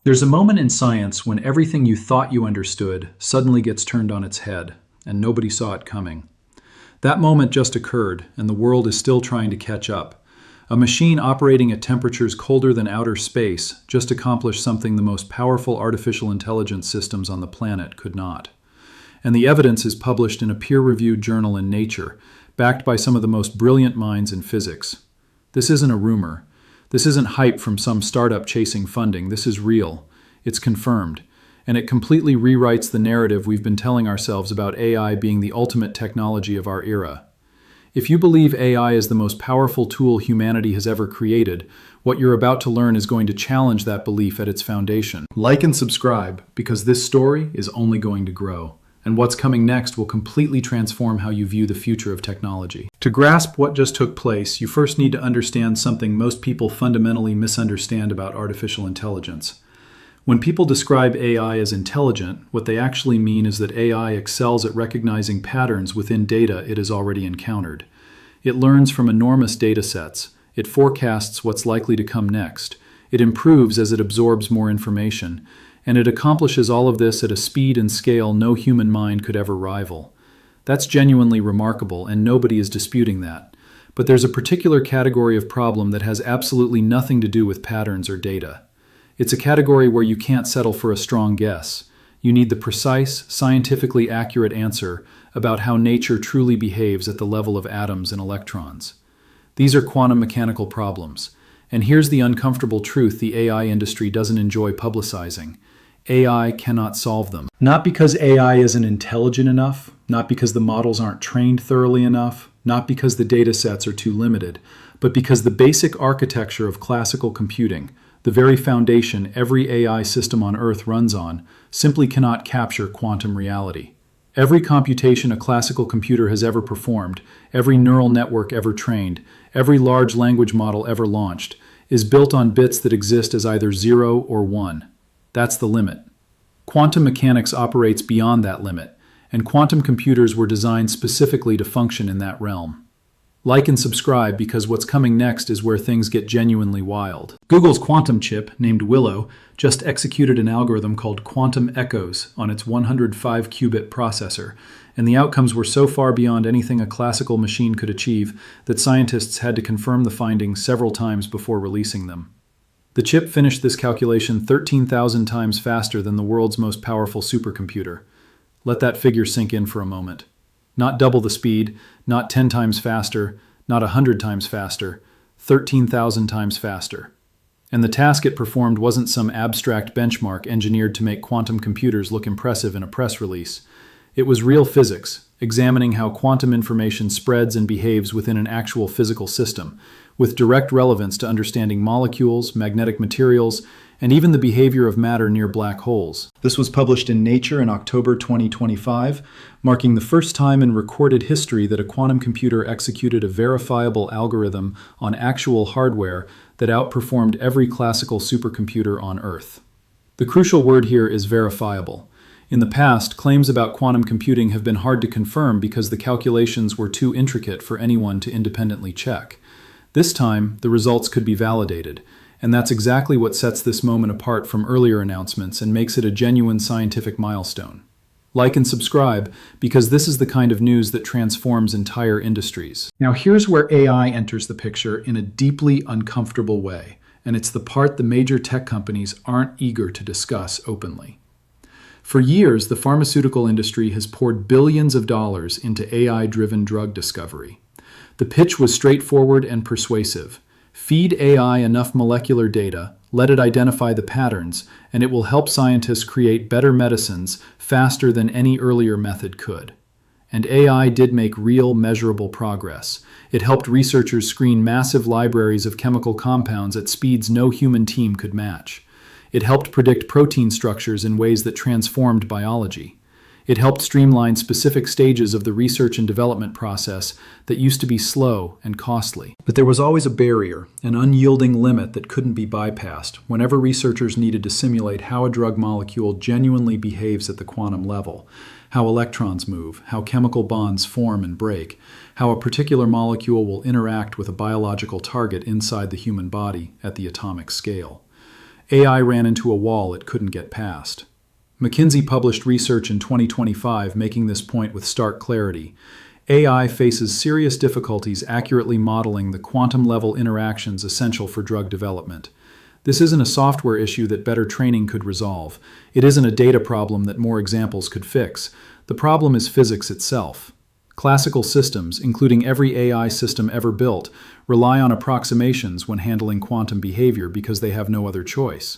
There's a moment in science when everything you thought you understood suddenly gets turned on its head, and nobody saw it coming. That moment just occurred, and the world is still trying to catch up. A machine operating at temperatures colder than outer space just accomplished something the most powerful artificial intelligence systems on the planet could not. And the evidence is published in a peer-reviewed journal in Nature, backed by some of the most brilliant minds in physics. This isn't a rumor. This isn't hype from some startup chasing funding. This is real. It's confirmed. And it completely rewrites the narrative we've been telling ourselves about AI being the ultimate technology of our era. If you believe AI is the most powerful tool humanity has ever created, what you're about to learn is going to challenge that belief at its foundation. Like and subscribe, because this story is only going to grow. And what's coming next will completely transform how you view the future of technology. To grasp what just took place, you first need to understand something most people fundamentally misunderstand about artificial intelligence. When people describe AI as intelligent, what they actually mean is that AI excels at recognizing patterns within data it has already encountered. It learns from enormous data sets. It forecasts what's likely to come next. It improves as it absorbs more information. And it accomplishes all of this at a speed and scale no human mind could ever rival. That's genuinely remarkable, and nobody is disputing that. But there's a particular category of problem that has absolutely nothing to do with patterns or data. It's a category where you can't settle for a strong guess. You need the precise, scientifically accurate answer about how nature truly behaves at the level of atoms and electrons. These are quantum mechanical problems. And here's the uncomfortable truth the AI industry doesn't enjoy publicizing. AI cannot solve them. Not because AI isn't intelligent enough, not because the models aren't trained thoroughly enough, not because the data sets are too limited, but because the basic architecture of classical computing, the very foundation every AI system on Earth runs on, simply cannot capture quantum reality. Every computation a classical computer has ever performed, every neural network ever trained, every large language model ever launched, is built on bits that exist as either 0 or 1. That's the limit. Quantum mechanics operates beyond that limit, and quantum computers were designed specifically to function in that realm. Like and subscribe, because what's coming next is where things get genuinely wild. Google's quantum chip, named Willow, just executed an algorithm called quantum echoes on its 105-qubit processor, and the outcomes were so far beyond anything a classical machine could achieve that scientists had to confirm the findings several times before releasing them. The chip finished this calculation 13,000 times faster than the world's most powerful supercomputer. Let that figure sink in for a moment. Not double the speed, not 10 times faster, not 100 times faster, 13,000 times faster. And the task it performed wasn't some abstract benchmark engineered to make quantum computers look impressive in a press release. It was real physics, examining how quantum information spreads and behaves within an actual physical system, with direct relevance to understanding molecules, magnetic materials, and even the behavior of matter near black holes. This was published in Nature in October 2025, marking the first time in recorded history that a quantum computer executed a verifiable algorithm on actual hardware that outperformed every classical supercomputer on Earth. The crucial word here is verifiable. In the past, claims about quantum computing have been hard to confirm because the calculations were too intricate for anyone to independently check. This time, the results could be validated, and that's exactly what sets this moment apart from earlier announcements and makes it a genuine scientific milestone. Like and subscribe, because this is the kind of news that transforms entire industries. Now here's where AI enters the picture in a deeply uncomfortable way, and it's the part the major tech companies aren't eager to discuss openly. For years, the pharmaceutical industry has poured billions of dollars into AI-driven drug discovery. The pitch was straightforward and persuasive. Feed AI enough molecular data, let it identify the patterns, and it will help scientists create better medicines faster than any earlier method could. And AI did make real, measurable progress. It helped researchers screen massive libraries of chemical compounds at speeds no human team could match. It helped predict protein structures in ways that transformed biology. It helped streamline specific stages of the research and development process that used to be slow and costly. But there was always a barrier, an unyielding limit that couldn't be bypassed whenever researchers needed to simulate how a drug molecule genuinely behaves at the quantum level, how electrons move, how chemical bonds form and break, how a particular molecule will interact with a biological target inside the human body at the atomic scale. AI ran into a wall it couldn't get past. McKinsey published research in 2025 making this point with stark clarity. AI faces serious difficulties accurately modeling the quantum-level interactions essential for drug development. This isn't a software issue that better training could resolve. It isn't a data problem that more examples could fix. The problem is physics itself. Classical systems, including every AI system ever built, rely on approximations when handling quantum behavior because they have no other choice.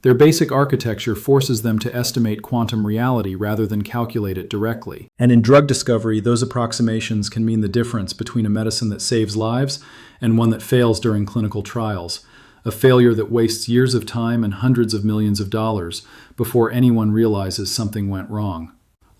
Their basic architecture forces them to estimate quantum reality rather than calculate it directly. And in drug discovery, those approximations can mean the difference between a medicine that saves lives and one that fails during clinical trials, a failure that wastes years of time and hundreds of millions of dollars before anyone realizes something went wrong.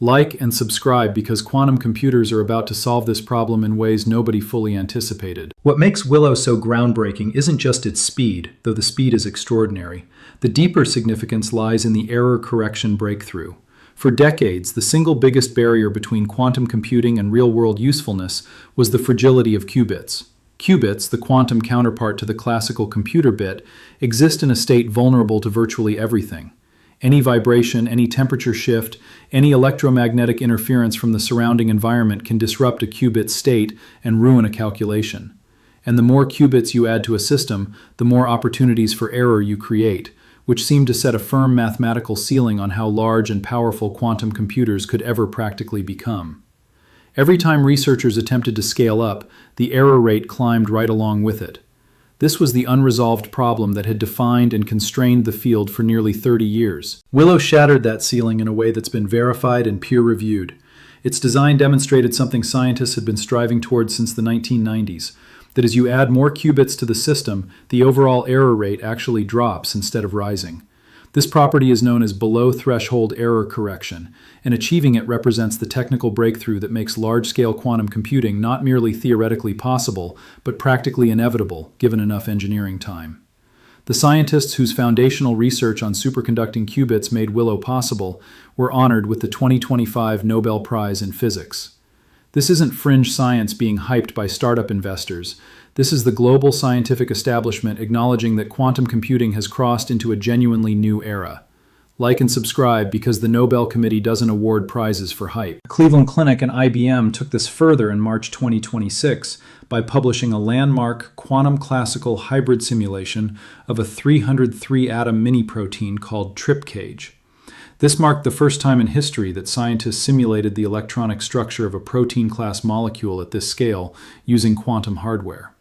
Like and subscribe because quantum computers are about to solve this problem in ways nobody fully anticipated. What makes Willow so groundbreaking isn't just its speed, though the speed is extraordinary. The deeper significance lies in the error correction breakthrough. For decades, the single biggest barrier between quantum computing and real-world usefulness was the fragility of qubits. Qubits, the quantum counterpart to the classical computer bit, exist in a state vulnerable to virtually everything. Any vibration, any temperature shift, any electromagnetic interference from the surrounding environment can disrupt a qubit state and ruin a calculation. And the more qubits you add to a system, the more opportunities for error you create, which seemed to set a firm mathematical ceiling on how large and powerful quantum computers could ever practically become. Every time researchers attempted to scale up, the error rate climbed right along with it. This was the unresolved problem that had defined and constrained the field for nearly 30 years. Willow shattered that ceiling in a way that's been verified and peer-reviewed. Its design demonstrated something scientists had been striving towards since the 1990s, that as you add more qubits to the system, the overall error rate actually drops instead of rising. This property is known as below-threshold error correction, and achieving it represents the technical breakthrough that makes large-scale quantum computing not merely theoretically possible, but practically inevitable, given enough engineering time. The scientists whose foundational research on superconducting qubits made Willow possible were honored with the 2025 Nobel Prize in Physics. This isn't fringe science being hyped by startup investors. This is the global scientific establishment acknowledging that quantum computing has crossed into a genuinely new era. Like and subscribe because the Nobel Committee doesn't award prizes for hype. Cleveland Clinic and IBM took this further in March 2026 by publishing a landmark quantum classical hybrid simulation of a 303-atom mini-protein called TripCage. This marked the first time in history that scientists simulated the electronic structure of a protein-class molecule at this scale using quantum hardware.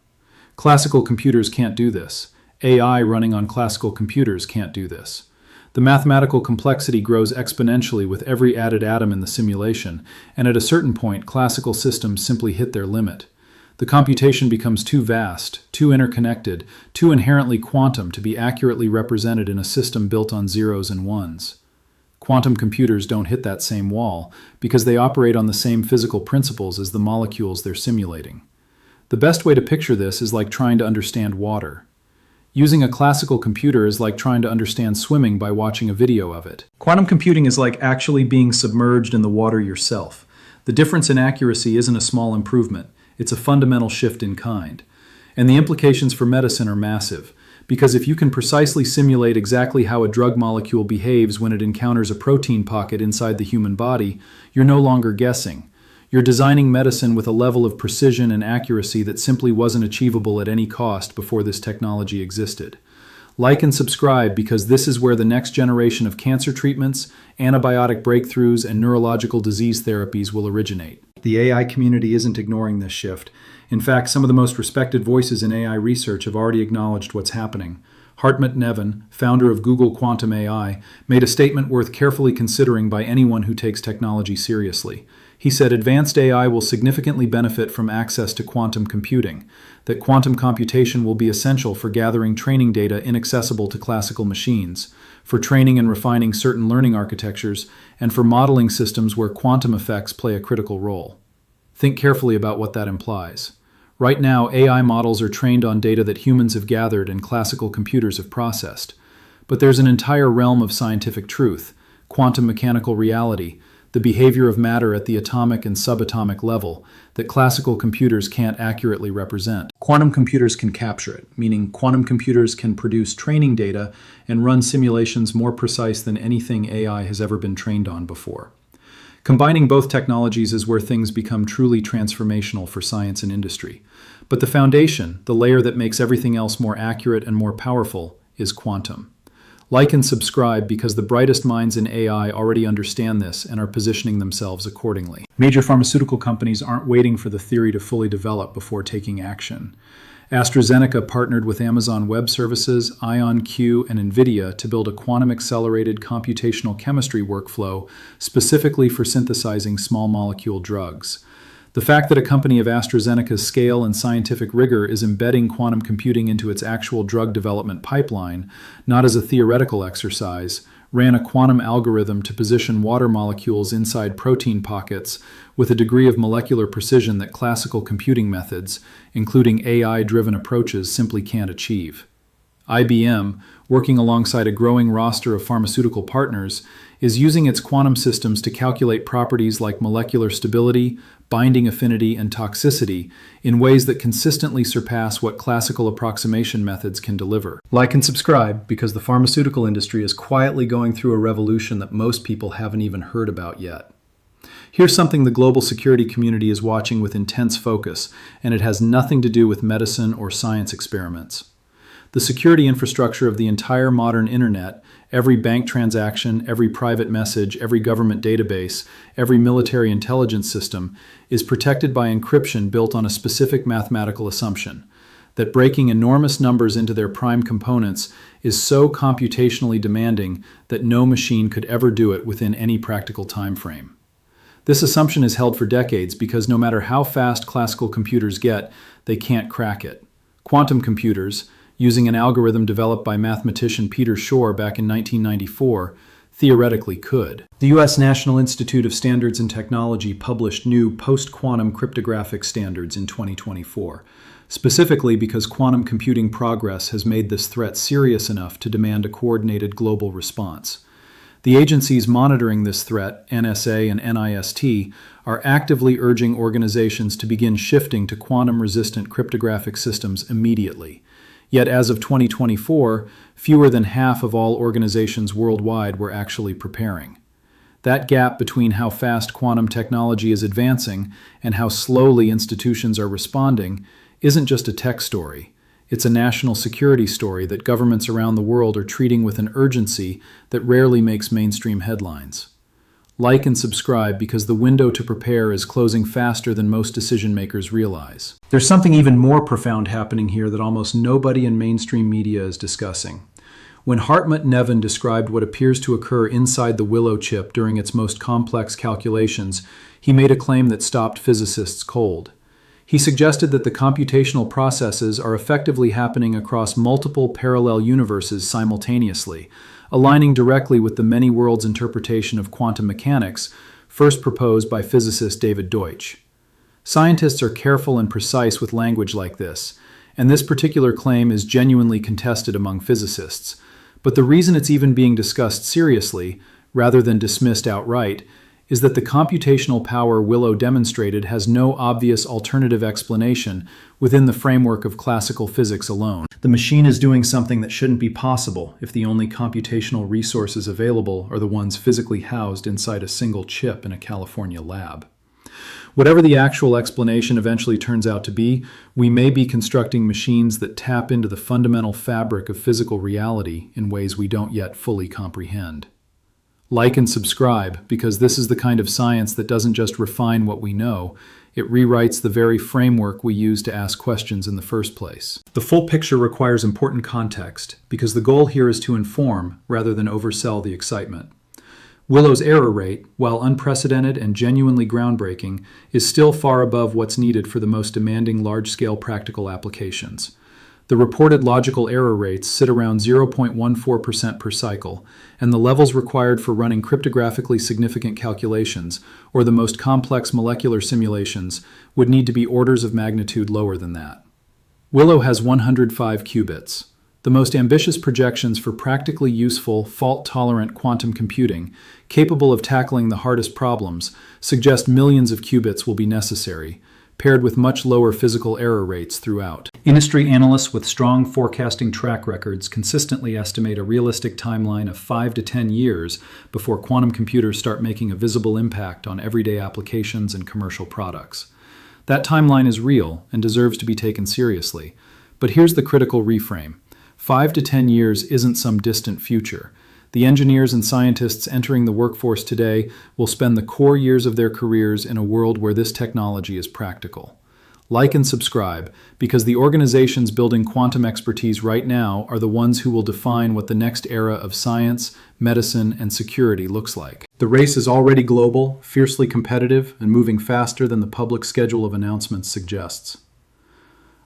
Classical computers can't do this. AI running on classical computers can't do this. The mathematical complexity grows exponentially with every added atom in the simulation, and at a certain point, classical systems simply hit their limit. The computation becomes too vast, too interconnected, too inherently quantum to be accurately represented in a system built on zeros and ones. Quantum computers don't hit that same wall because they operate on the same physical principles as the molecules they're simulating. The best way to picture this is like trying to understand water. Using a classical computer is like trying to understand swimming by watching a video of it. Quantum computing is like actually being submerged in the water yourself. The difference in accuracy isn't a small improvement, it's a fundamental shift in kind. And the implications for medicine are massive. Because if you can precisely simulate exactly how a drug molecule behaves when it encounters a protein pocket inside the human body, you're no longer guessing. You're designing medicine with a level of precision and accuracy that simply wasn't achievable at any cost before this technology existed. Like and subscribe because this is where the next generation of cancer treatments, antibiotic breakthroughs, and neurological disease therapies will originate. The AI community isn't ignoring this shift. In fact, some of the most respected voices in AI research have already acknowledged what's happening. Hartmut Neven, founder of Google Quantum AI, made a statement worth carefully considering by anyone who takes technology seriously. He said advanced AI will significantly benefit from access to quantum computing, that quantum computation will be essential for gathering training data inaccessible to classical machines, for training and refining certain learning architectures, and for modeling systems where quantum effects play a critical role. Think carefully about what that implies. Right now, AI models are trained on data that humans have gathered and classical computers have processed. But there's an entire realm of scientific truth, quantum mechanical reality, the behavior of matter at the atomic and subatomic level, that classical computers can't accurately represent. Quantum computers can capture it, meaning quantum computers can produce training data and run simulations more precise than anything AI has ever been trained on before. Combining both technologies is where things become truly transformational for science and industry. But the foundation, the layer that makes everything else more accurate and more powerful, is quantum. Like and subscribe because the brightest minds in AI already understand this and are positioning themselves accordingly. Major pharmaceutical companies aren't waiting for the theory to fully develop before taking action. AstraZeneca partnered with Amazon Web Services, IonQ, and NVIDIA to build a quantum-accelerated computational chemistry workflow specifically for synthesizing small molecule drugs. The fact that a company of AstraZeneca's scale and scientific rigor is embedding quantum computing into its actual drug development pipeline, not as a theoretical exercise, ran a quantum algorithm to position water molecules inside protein pockets with a degree of molecular precision that classical computing methods, including AI-driven approaches, simply can't achieve. IBM, working alongside a growing roster of pharmaceutical partners, is using its quantum systems to calculate properties like molecular stability, binding affinity, and toxicity in ways that consistently surpass what classical approximation methods can deliver. Like and subscribe because the pharmaceutical industry is quietly going through a revolution that most people haven't even heard about yet. Here's something the global security community is watching with intense focus, and it has nothing to do with medicine or science experiments. The security infrastructure of the entire modern internet, every bank transaction, every private message, every government database, every military intelligence system, is protected by encryption built on a specific mathematical assumption, that breaking enormous numbers into their prime components is so computationally demanding that no machine could ever do it within any practical time frame. This assumption is held for decades because no matter how fast classical computers get, they can't crack it. Quantum computers, using an algorithm developed by mathematician Peter Shor back in 1994, theoretically could. The U.S. National Institute of Standards and Technology published new post-quantum cryptographic standards in 2024, specifically because quantum computing progress has made this threat serious enough to demand a coordinated global response. The agencies monitoring this threat, NSA and NIST, are actively urging organizations to begin shifting to quantum-resistant cryptographic systems immediately. Yet as of 2024, fewer than half of all organizations worldwide were actually preparing. That gap between how fast quantum technology is advancing and how slowly institutions are responding isn't just a tech story. It's a national security story that governments around the world are treating with an urgency that rarely makes mainstream headlines. Like and subscribe because the window to prepare is closing faster than most decision makers realize. There's something even more profound happening here that almost nobody in mainstream media is discussing. When Hartmut Neven described what appears to occur inside the Willow chip during its most complex calculations, he made a claim that stopped physicists cold. He suggested that the computational processes are effectively happening across multiple parallel universes simultaneously, aligning directly with the many worlds interpretation of quantum mechanics first proposed by physicist David Deutsch. Scientists are careful and precise with language like this, and this particular claim is genuinely contested among physicists. But the reason it's even being discussed seriously, rather than dismissed outright, is that the computational power Willow demonstrated has no obvious alternative explanation within the framework of classical physics alone. The machine is doing something that shouldn't be possible if the only computational resources available are the ones physically housed inside a single chip in a California lab. Whatever the actual explanation eventually turns out to be, we may be constructing machines that tap into the fundamental fabric of physical reality in ways we don't yet fully comprehend. Like and subscribe, because this is the kind of science that doesn't just refine what we know, it rewrites the very framework we use to ask questions in the first place. The full picture requires important context, because the goal here is to inform rather than oversell the excitement. Willow's error rate, while unprecedented and genuinely groundbreaking, is still far above what's needed for the most demanding large-scale practical applications. The reported logical error rates sit around 0.14% per cycle, and the levels required for running cryptographically significant calculations, or the most complex molecular simulations, would need to be orders of magnitude lower than that. Willow has 105 qubits. the most ambitious projections for practically useful, fault-tolerant quantum computing, capable of tackling the hardest problems, suggest millions of qubits will be necessary, paired with much lower physical error rates throughout. Industry analysts with strong forecasting track records consistently estimate a realistic timeline of 5 to 10 years before quantum computers start making a visible impact on everyday applications and commercial products. That timeline is real and deserves to be taken seriously. But here's the critical reframe. 5 to 10 years isn't some distant future. The engineers and scientists entering the workforce today will spend the core years of their careers in a world where this technology is practical. Like and subscribe, because the organizations building quantum expertise right now are the ones who will define what the next era of science, medicine, and security looks like. The race is already global, fiercely competitive, and moving faster than the public schedule of announcements suggests.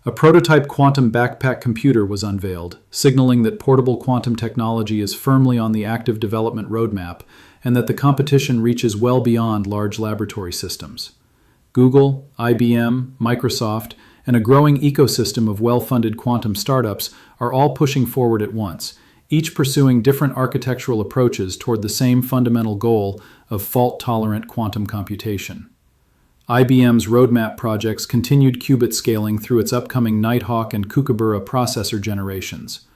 A prototype quantum backpack computer was unveiled, signaling that portable quantum technology is firmly on the active development roadmap and that the competition reaches well beyond large laboratory systems. Google, IBM, Microsoft, and a growing ecosystem of well-funded quantum startups are all pushing forward at once, each pursuing different architectural approaches toward the same fundamental goal of fault-tolerant quantum computation. IBM's roadmap projects continued qubit scaling through its upcoming Nighthawk and Kookaburra processor generations.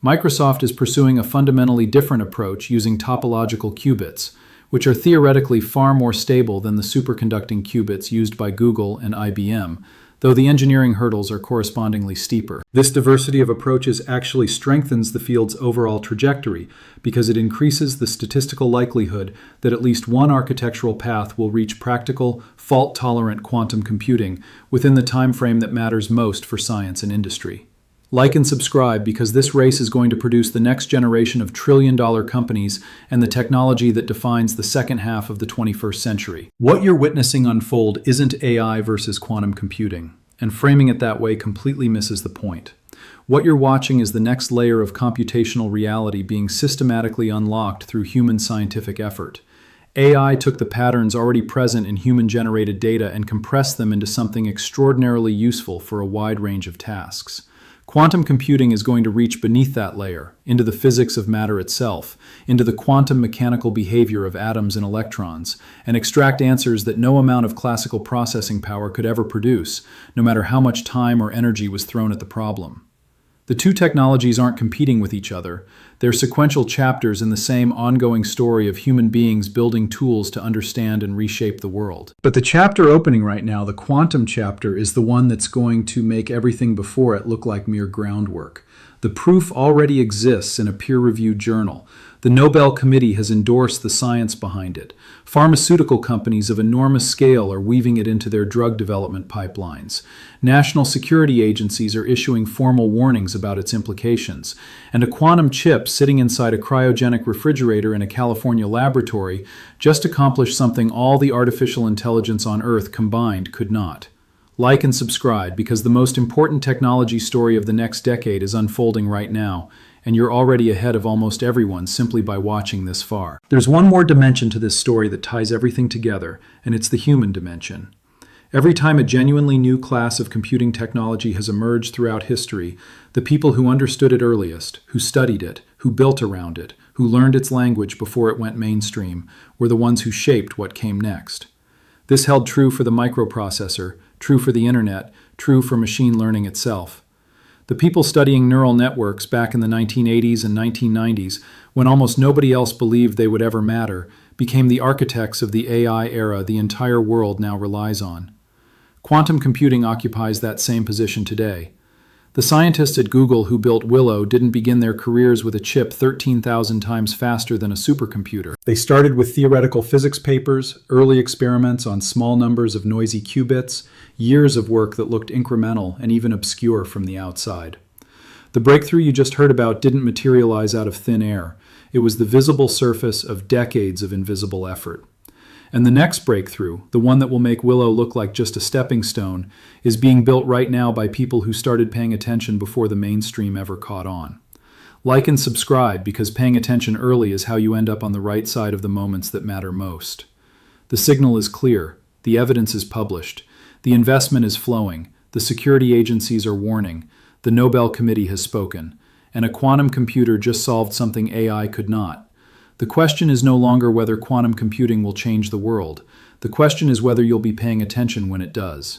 Microsoft is pursuing a fundamentally different approach using topological qubits, which are theoretically far more stable than the superconducting qubits used by Google and IBM, though the engineering hurdles are correspondingly steeper. This diversity of approaches actually strengthens the field's overall trajectory because it increases the statistical likelihood that at least one architectural path will reach practical, fault-tolerant quantum computing within the time frame that matters most for science and industry. Like and subscribe because this race is going to produce the next generation of trillion-dollar companies and the technology that defines the second half of the 21st century. What you're witnessing unfold isn't AI versus quantum computing, and framing it that way completely misses the point. What you're watching is the next layer of computational reality being systematically unlocked through human scientific effort. AI took the patterns already present in human-generated data and compressed them into something extraordinarily useful for a wide range of tasks. Quantum computing is going to reach beneath that layer, into the physics of matter itself, into the quantum mechanical behavior of atoms and electrons, and extract answers that no amount of classical processing power could ever produce, no matter how much time or energy was thrown at the problem. The two technologies aren't competing with each other. They're sequential chapters in the same ongoing story of human beings building tools to understand and reshape the world. But the chapter opening right now, the quantum chapter, is the one that's going to make everything before it look like mere groundwork. The proof already exists in a peer-reviewed journal. The Nobel Committee has endorsed the science behind it. Pharmaceutical companies of enormous scale are weaving it into their drug development pipelines. National security agencies are issuing formal warnings about its implications. And a quantum chip sitting inside a cryogenic refrigerator in a California laboratory just accomplished something all the artificial intelligence on Earth combined could not. Like and subscribe because the most important technology story of the next decade is unfolding right now, and you're already ahead of almost everyone simply by watching this far. There's one more dimension to this story that ties everything together, and it's the human dimension. Every time a genuinely new class of computing technology has emerged throughout history, the people who understood it earliest, who studied it, who built around it, who learned its language before it went mainstream, were the ones who shaped what came next. This held true for the microprocessor, true for the internet, true for machine learning itself. The people studying neural networks back in the 1980s and 1990s, when almost nobody else believed they would ever matter, became the architects of the AI era the entire world now relies on. Quantum computing occupies that same position today. The scientists at Google who built Willow didn't begin their careers with a chip 13,000 times faster than a supercomputer. They started with theoretical physics papers, early experiments on small numbers of noisy qubits, years of work that looked incremental and even obscure from the outside. The breakthrough you just heard about didn't materialize out of thin air. It was the visible surface of decades of invisible effort. And the next breakthrough, the one that will make Willow look like just a stepping stone, is being built right now by people who started paying attention before the mainstream ever caught on. Like and subscribe because paying attention early is how you end up on the right side of the moments that matter most. The signal is clear. The evidence is published. The investment is flowing. The security agencies are warning. The Nobel Committee has spoken. and a quantum computer just solved something AI could not. The question is no longer whether quantum computing will change the world. The question is whether you'll be paying attention when it does.